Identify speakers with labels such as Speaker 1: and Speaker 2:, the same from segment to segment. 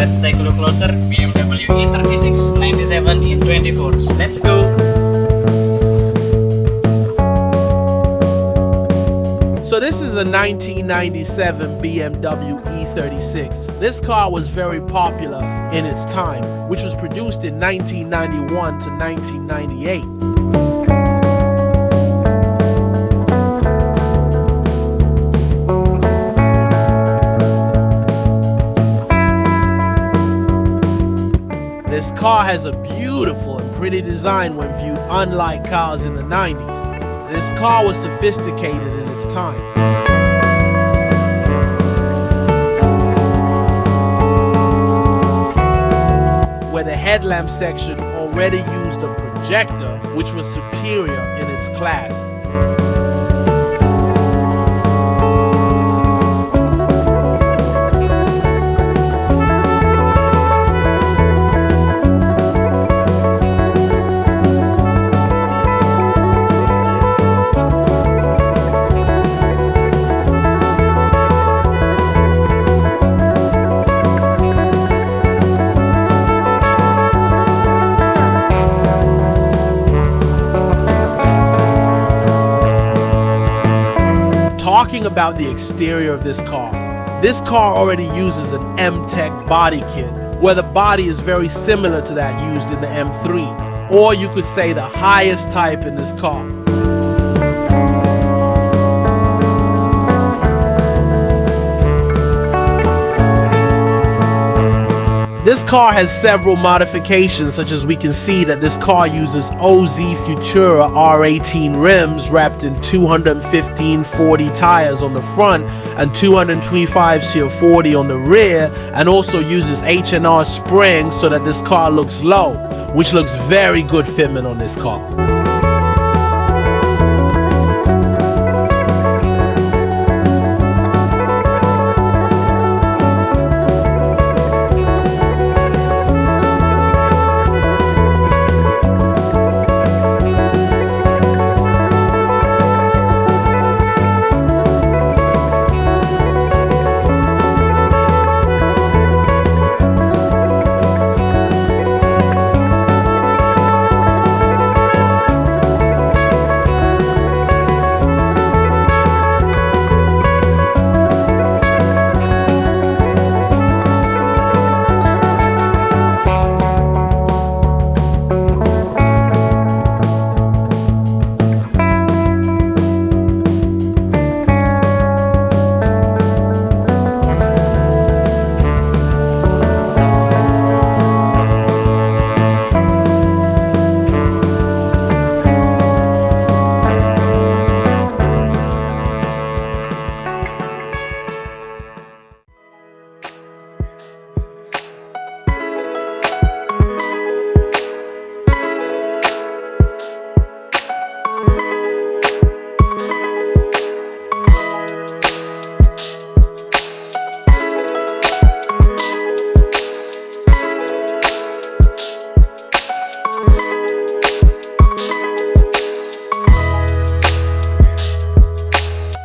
Speaker 1: let's take a look closer. BMW E36 97 in 24. Let's go.
Speaker 2: So this is a 1997 BMW E36. This car was very popular in its time, which was produced in 1991 to 1998. This car has a beautiful and pretty design when viewed unlike cars in the 90s. This car was sophisticated in its time. Where the headlamp section already used a projector, which was superior in its class. Talking about the exterior of this car already uses an M-Tech body kit, where the body is very similar to that used in the M3, or you could say the highest type in this car. This car has several modifications, such as we can see that this car uses OZ Futura R18 rims wrapped in 215/40 tires on the front and 225/40 on the rear, and also uses H&R springs so that this car looks low, which looks very good fitment on this car.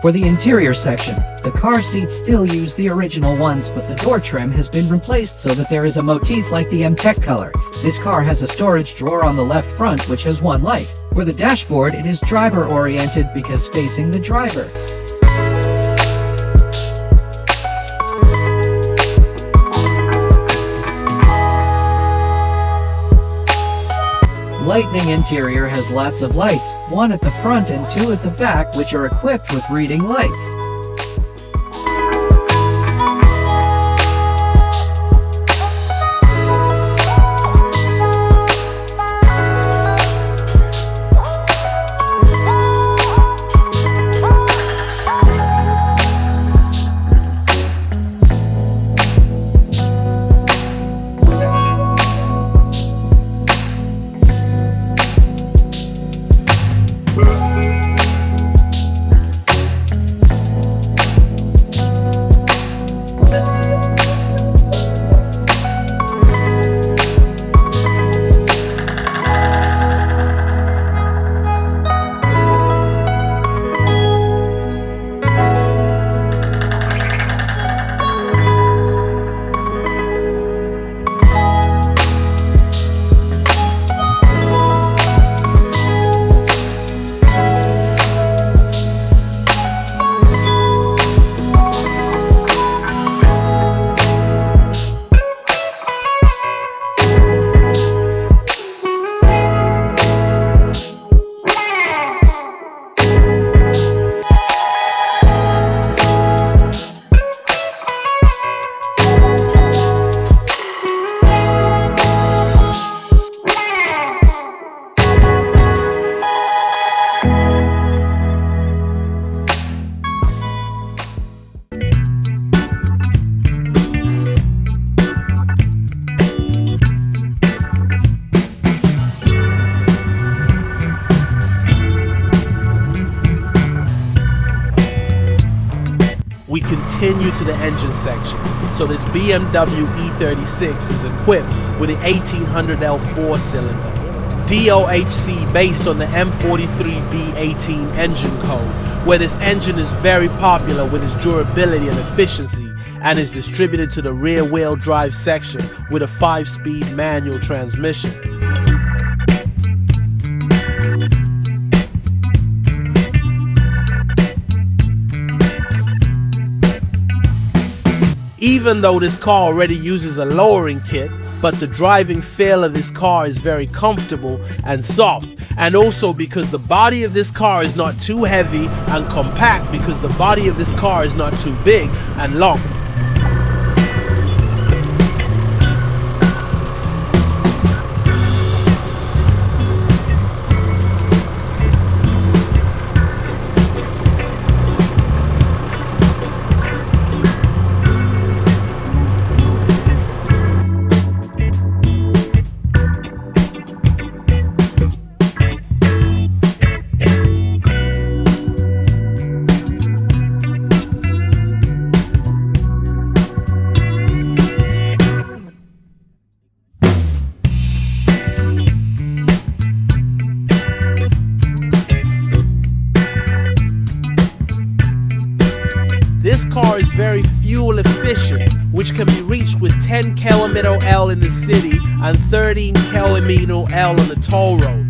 Speaker 3: For the interior section, the car seats still use the original ones, but the door trim has been replaced so that there is a motif like the M-Tech color. This car has a storage drawer on the left front which has one light. For the dashboard, it is driver oriented because facing the driver. Lightning interior has lots of lights, one at the front and two at the back, which are equipped with reading lights.
Speaker 2: continue to the engine section. So this BMW E36 is equipped with an 1800L 4-cylinder. DOHC based on the M43B18 engine code, where this engine is very popular with its durability and efficiency, and is distributed to the rear wheel drive section with a 5-speed manual transmission. Even though this car already uses a lowering kit, but the driving feel of this car is very comfortable and soft, and also because the body of this car is not too heavy and compact, because the body of this car is not too big and long. This car is very fuel efficient, which can be reached with 10 km/L in the city and 13 km/L on the toll road.